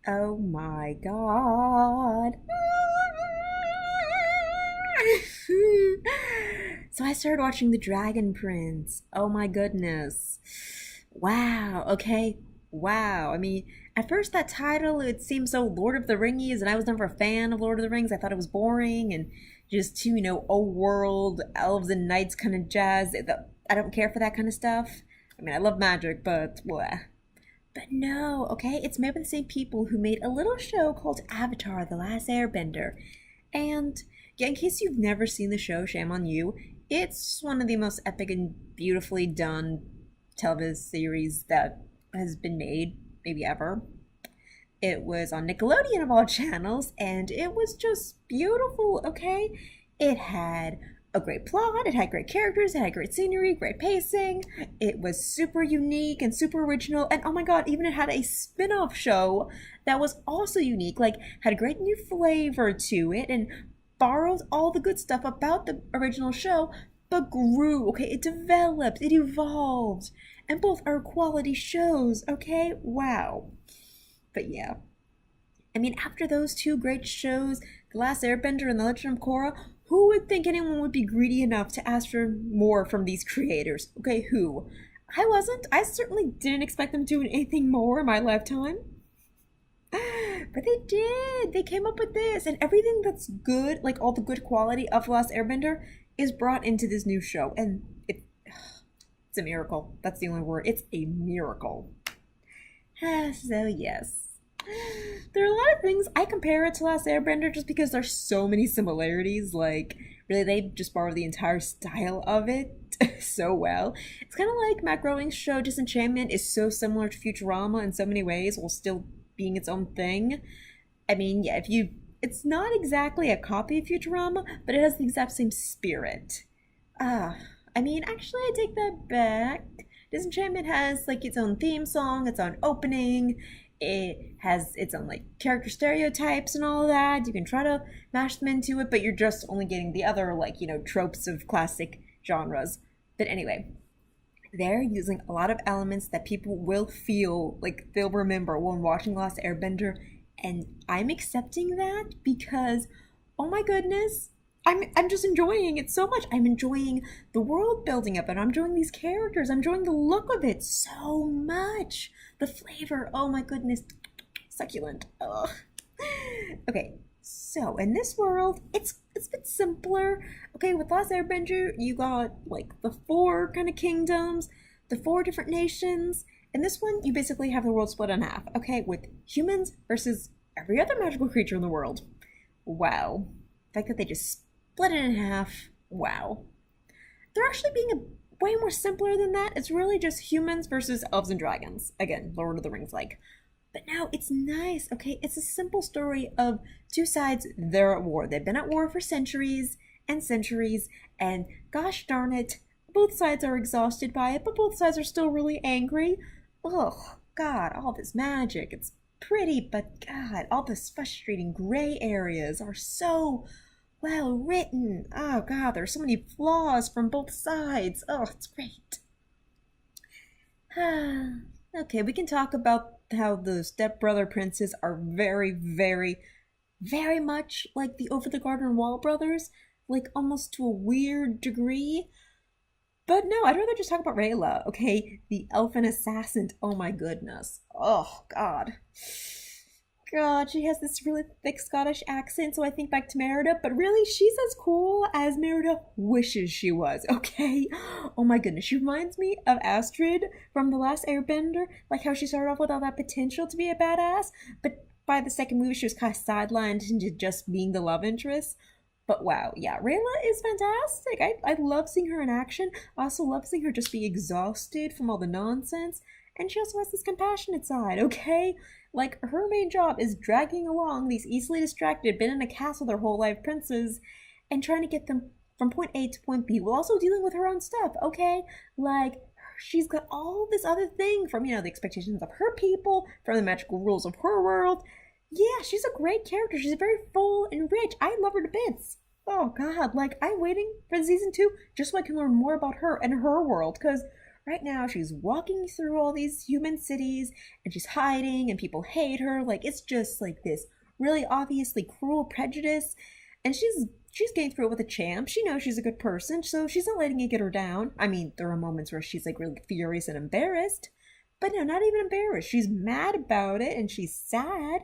Oh my god. So I started watching The Dragon Prince. Oh my goodness. Wow. Okay. Wow. I mean, at first that title it seemed so Lord of the Ringies, and I was never a fan of Lord of the Rings. I thought it was boring and just too, old world elves and knights kind of jazz. I don't care for that kind of stuff. I mean, I love magic, but bleh. But no, okay, it's made by the same people who made a little show called Avatar: The Last Airbender. And yeah, in case you've never seen the show, shame on you. It's one of the most epic and beautifully done television series that has been made, maybe ever. It was on Nickelodeon of all channels, and it was just beautiful, okay? It had a great plot, it had great characters, it had great scenery, great pacing. It was super unique and super original, and oh my god, even it had a spin off show that was also unique, like, had a great new flavor to it, and borrowed all the good stuff about the original show, but grew, okay? It developed, it evolved, and both are quality shows, okay? Wow. But yeah, I mean, after those two great shows, The Last Airbender and The Legend of Korra, who would think anyone would be greedy enough to ask for more from these creators? Okay, who? I wasn't. I certainly didn't expect them to do anything more in my lifetime. But they did. They came up with this, and everything that's good, like all the good quality of The Last Airbender, is brought into this new show, and it's a miracle. That's the only word. It's a miracle. So yes. There are a lot of things I compare it to Last Airbender just because there's so many similarities. Like, really, they just borrow the entire style of it so well. It's kind of like Matt Groening's show Disenchantment is so similar to Futurama in so many ways while still being its own thing. I mean, yeah, if you. It's not exactly a copy of Futurama, but it has the exact same spirit. I mean, actually, I take that back. Disenchantment has like its own theme song, its own opening. It has its own like character stereotypes and all of that. You can try to mash them into it, but you're just only getting the other like tropes of classic genres. But anyway, they're using a lot of elements that people will feel like they'll remember when watching Lost Airbender, and I'm accepting that because, oh my goodness, I'm just enjoying it so much. I'm enjoying the world building up, and I'm enjoying these characters. I'm enjoying the look of it so much. The flavor, oh my goodness, succulent. Ugh. Okay, so in this world, it's a bit simpler. Okay, with Last Airbender, you got like the four kind of kingdoms, the four different nations. In this one, you basically have the world split in half. Okay, with humans versus every other magical creature in the world. Wow, the fact that they just split it in half. Wow, they're actually being way more simpler than that. It's really just humans versus elves and dragons. Again, Lord of the Rings like. But now it's nice, okay? It's a simple story of two sides, they're at war. They've been at war for centuries and centuries, and gosh darn it, both sides are exhausted by it, but both sides are still really angry. Ugh, God, all this magic. It's pretty, but God, all those frustrating gray areas are so well written. Oh, God, there's so many flaws from both sides. Oh, it's great. Okay, we can talk about how the stepbrother princes are very, very, very much like the Over the Garden Wall brothers, like almost to a weird degree. But no, I'd rather just talk about Rayla, okay? The elfin assassin. Oh my goodness. Oh, God. God, she has this really thick Scottish accent, so I think back to Merida, but really, she's as cool as Merida wishes she was, okay? Oh my goodness, she reminds me of Astrid from The Last Airbender, like how she started off with all that potential to be a badass, but by the second movie, she was kind of sidelined into just being the love interest. But wow, yeah, Rayla is fantastic. I love seeing her in action. I also love seeing her just be exhausted from all the nonsense. And she also has this compassionate side, okay? Like, her main job is dragging along these easily distracted, been in a castle their whole life princes and trying to get them from point A to point B while also dealing with her own stuff, okay? Like, she's got all this other thing from, the expectations of her people, from the magical rules of her world. Yeah, she's a great character. She's very full and rich. I love her to bits. Oh god, like I'm waiting for season 2 just so I can learn more about her and her world, because Right now, she's walking through all these human cities and she's hiding and people hate her. Like, it's just like this really obviously cruel prejudice. And she's getting through it with a champ. She knows she's a good person, so she's not letting it get her down. I mean, there are moments where she's like really furious and embarrassed, but no, not even embarrassed. She's mad about it and she's sad.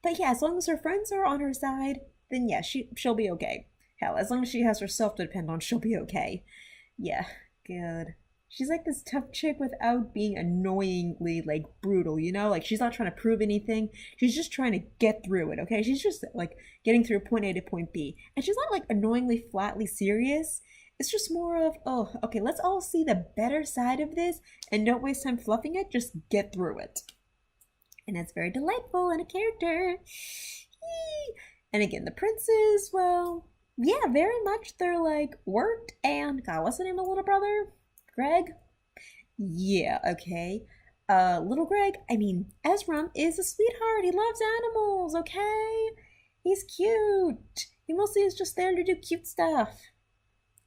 But yeah, as long as her friends are on her side, then yeah, she'll be okay. Hell, as long as she has herself to depend on, she'll be okay. Yeah, good. She's like this tough chick without being annoyingly like brutal, you know? Like she's not trying to prove anything. She's just trying to get through it, okay? She's just like getting through point A to point B. And she's not like annoyingly flatly serious. It's just more of, oh, okay, let's all see the better side of this and don't waste time fluffing it, just get through it. And that's very delightful in a character. And again, the princes, well, yeah, very much they're like Wirt and God, what's the name of the little brother? Greg? Yeah, okay. Little Greg, I mean, Ezram is a sweetheart. He loves animals, okay? He's cute. He mostly is just there to do cute stuff.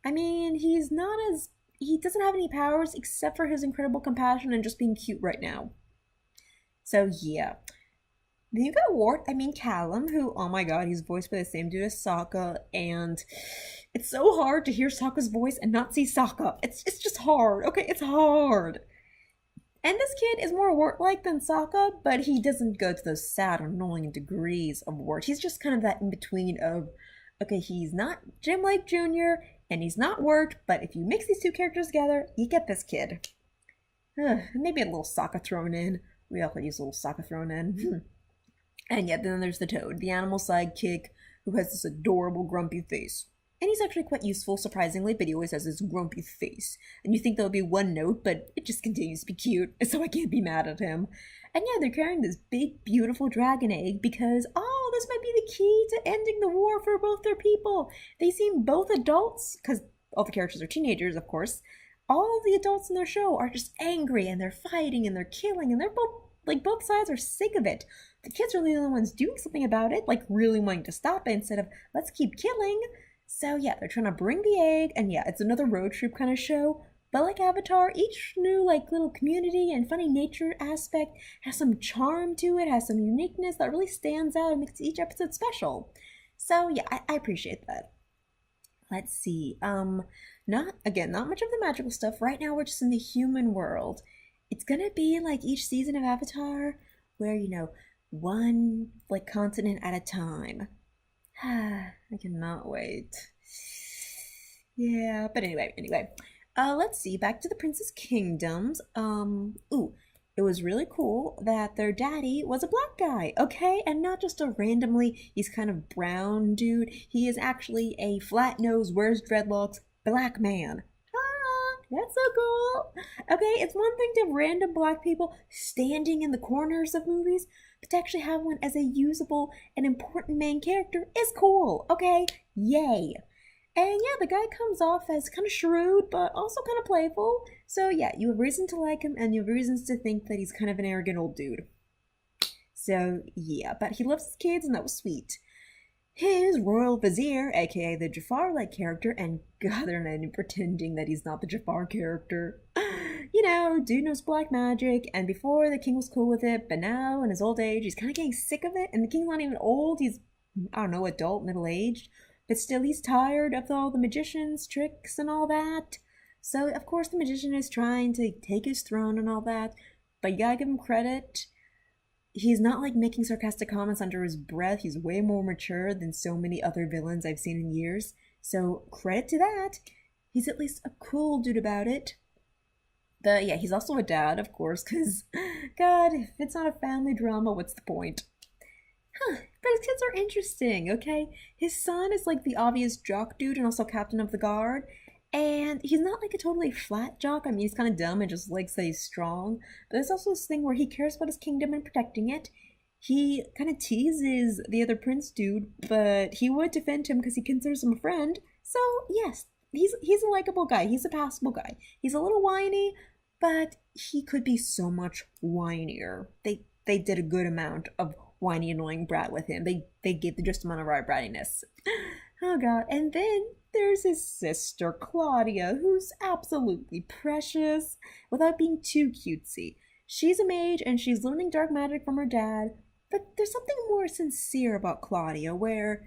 I mean, he doesn't have any powers except for his incredible compassion and just being cute right now. So yeah. Then you got Wirt, I mean Callum, who, oh my god, he's voiced by the same dude as Sokka, and it's so hard to hear Sokka's voice and not see Sokka. It's just hard, okay? It's hard. And this kid is more Wirt-like than Sokka, but he doesn't go to those sad, annoying degrees of Wirt. He's just kind of that in-between of, okay, he's not Jim Lake Jr., and he's not Wirt, but if you mix these two characters together, you get this kid. Maybe a little Sokka thrown in. We all could use a little Sokka thrown in. And yet then there's the Toad, the animal sidekick, who has this adorable grumpy face. And he's actually quite useful, surprisingly, but he always has this grumpy face. And you think there'll be one note, but it just continues to be cute, so I can't be mad at him. And yeah, they're carrying this big, beautiful dragon egg because, oh, this might be the key to ending the war for both their people. They seem both adults, because all the characters are teenagers, of course. All of the adults in their show are just angry, and they're fighting, and they're killing, and they're both sides are sick of it. The kids are the only ones doing something about it, like really wanting to stop it instead of let's keep killing. So yeah, they're trying to bring the egg, and yeah, it's another road trip kind of show. But like Avatar, each new like little community and funny nature aspect has some charm to it, has some uniqueness that really stands out and makes each episode special. So yeah, I appreciate that. Let's see. Not much of the magical stuff. Right now we're just in the human world. It's gonna be like each season of Avatar, where one like continent at a time. I cannot wait. Yeah, but anyway. Let's see, back to the Prince's Kingdoms. It was really cool that their daddy was a black guy, okay? And not just a randomly, he's kind of brown dude. He is actually a flat-nosed, wears dreadlocks, black man. That's so cool. Okay, it's one thing to have random black people standing in the corners of movies, but to actually have one as a usable and important main character is cool. Okay, yay. And yeah, the guy comes off as kind of shrewd, but also kind of playful. So yeah, you have reason to like him, and you have reasons to think that he's kind of an arrogant old dude. So yeah, but he loves his kids, and that was sweet. His royal vizier, aka the Jafar-like character, and god, they're not even pretending that he's not the Jafar character. Dude knows black magic, and before the king was cool with it, but now in his old age, he's kind of getting sick of it, and the king's not even old, he's, I don't know, adult, middle-aged, but still he's tired of all the magician's tricks and all that. So, of course, the magician is trying to take his throne and all that, but you gotta give him credit. He's not like making sarcastic comments under his breath. He's way more mature than so many other villains I've seen in years. So credit to that. He's at least a cool dude about it. But yeah, he's also a dad, of course, because, God, if it's not a family drama, what's the point? But his kids are interesting, okay? His son is like the obvious jock dude and also captain of the guard. And he's not like a totally flat jock. I mean, he's kind of dumb and just likes that he's strong. But there's also this thing where he cares about his kingdom and protecting it. He kind of teases the other prince dude, but he would defend him because he considers him a friend. So, yes, he's a likable guy. He's a passable guy. He's a little whiny, but he could be so much whinier. They did a good amount of whiny, annoying brat with him. They gave the just amount of right brattiness. Oh, God. And then there's his sister, Claudia, who's absolutely precious without being too cutesy. She's a mage and she's learning dark magic from her dad, but there's something more sincere about Claudia where,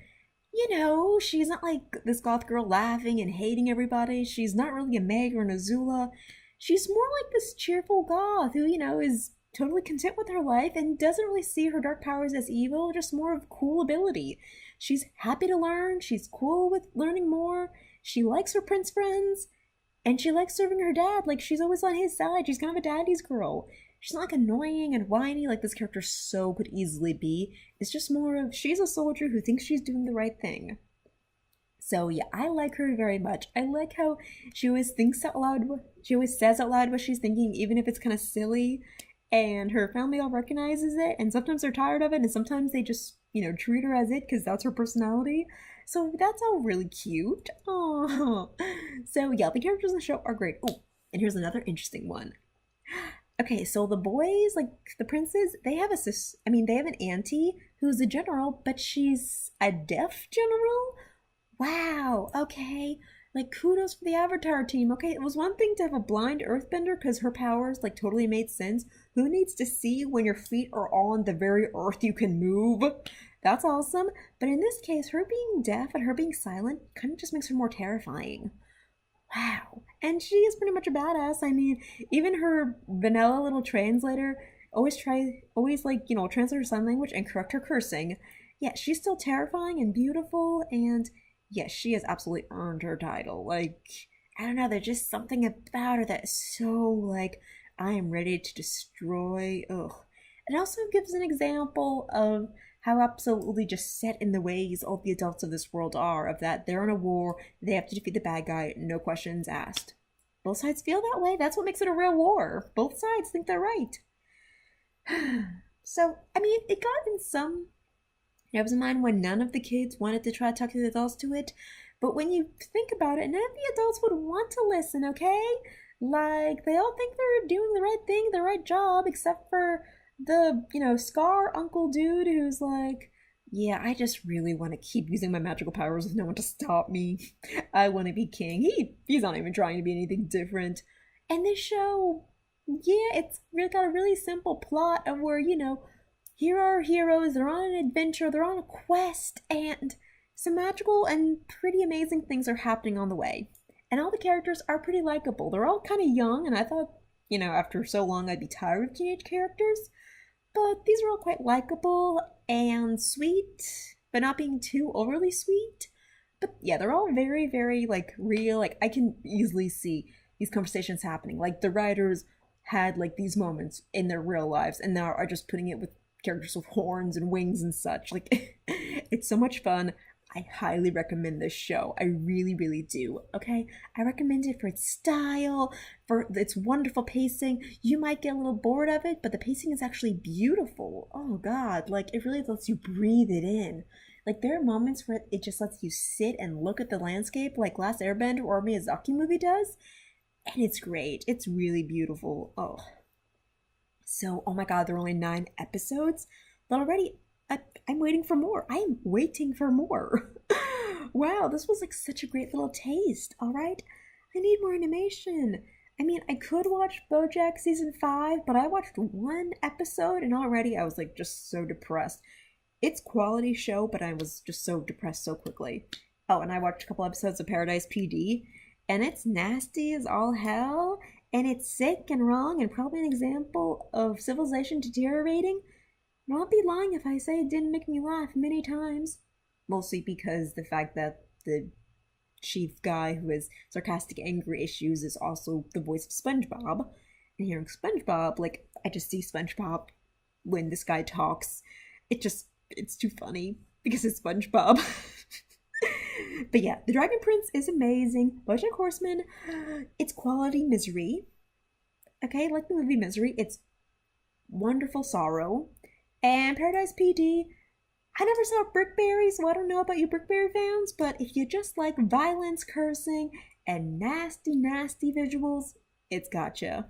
she's not like this goth girl laughing and hating everybody. She's not really a Meg or an Azula. She's more like this cheerful goth who, is totally content with her life and doesn't really see her dark powers as evil, just more of cool ability. She's happy to learn, she's cool with learning more, she likes her prince friends, and she likes serving her dad. Like, she's always on his side. She's kind of a daddy's girl. She's not like annoying and whiny like this character so could easily be. It's just more of she's a soldier who thinks she's doing the right thing. So yeah, I like her very much. I like how she always thinks out loud. She always says out loud what she's thinking, even if it's kind of silly. And her family all recognizes it, and sometimes they're tired of it, and sometimes they just, treat her as it because that's her personality. So that's all really cute. Oh, so yeah, the characters in the show are great. Oh, and here's another interesting one. Okay, so the boys, like the princes, they have they have an auntie who's a general, but she's a deaf general. Wow, okay. Like, kudos for the Avatar team. Okay, it was one thing to have a blind earthbender because her powers, like, totally made sense. Who needs to see when your feet are on the very earth you can move? That's awesome. But in this case, her being deaf and her being silent kind of just makes her more terrifying. Wow. And she is pretty much a badass. I mean, even her vanilla little translator always like, translate her sign language and correct her cursing. Yeah, she's still terrifying and beautiful, and yes, she has absolutely earned her title. Like, I don't know, there's just something about her that is so, like, I am ready to destroy. Ugh. It also gives an example of how absolutely just set in the ways all the adults of this world are, of that they're in a war, they have to defeat the bad guy, no questions asked. Both sides feel that way. That's what makes it a real war. Both sides think they're right. So, I mean, it got in some. There was a mind when none of the kids wanted to try to talk to the adults to it. But when you think about it, none of the adults would want to listen, okay? Like, they all think they're doing the right thing, the right job, except for the, Scar uncle dude who's like, yeah, I just really want to keep using my magical powers with no one to stop me. I want to be king. He's not even trying to be anything different. And this show, yeah, it's really got a really simple plot of where, here are heroes, they're on an adventure, they're on a quest, and some magical and pretty amazing things are happening on the way. And all the characters are pretty likable. They're all kind of young, and I thought, after so long I'd be tired of teenage characters. But these are all quite likable and sweet, but not being too overly sweet. But yeah, they're all very, very, like, real. Like, I can easily see these conversations happening. Like, the writers had, like, these moments in their real lives, and now are just putting it with characters with horns and wings and such. Like, it's so much fun. I highly recommend this show. I really, really do. Okay? I recommend it for its style, for its wonderful pacing. You might get a little bored of it, but the pacing is actually beautiful. Oh god, like, it really lets you breathe it in. Like, there are moments where it just lets you sit and look at the landscape like Last Airbender or Miyazaki movie does. And it's great. It's really beautiful. Oh. So, oh my god, there are only 9 episodes, but already I'm waiting for more. I am waiting for more. Wow, this was like such a great little taste, alright? I need more animation. I mean, I could watch BoJack season 5, but I watched 1 episode and already I was like just so depressed. It's quality show, but I was just so depressed so quickly. Oh, and I watched a couple episodes of Paradise PD, and it's nasty as all hell, and it's sick and wrong and probably an example of civilization deteriorating. But I'll be lying if I say it didn't make me laugh many times. Mostly because the fact that the chief guy who has sarcastic anger issues is also the voice of SpongeBob. And hearing SpongeBob, like, I just see SpongeBob when this guy talks. It's too funny because it's SpongeBob. But yeah, The Dragon Prince is amazing. BoJack Horseman, it's quality misery. Okay, like the movie Misery, it's wonderful sorrow. And Paradise PD, I never saw Brickberry, so I don't know about you Brickberry fans, but if you just like violence, cursing, and nasty, nasty visuals, it's gotcha.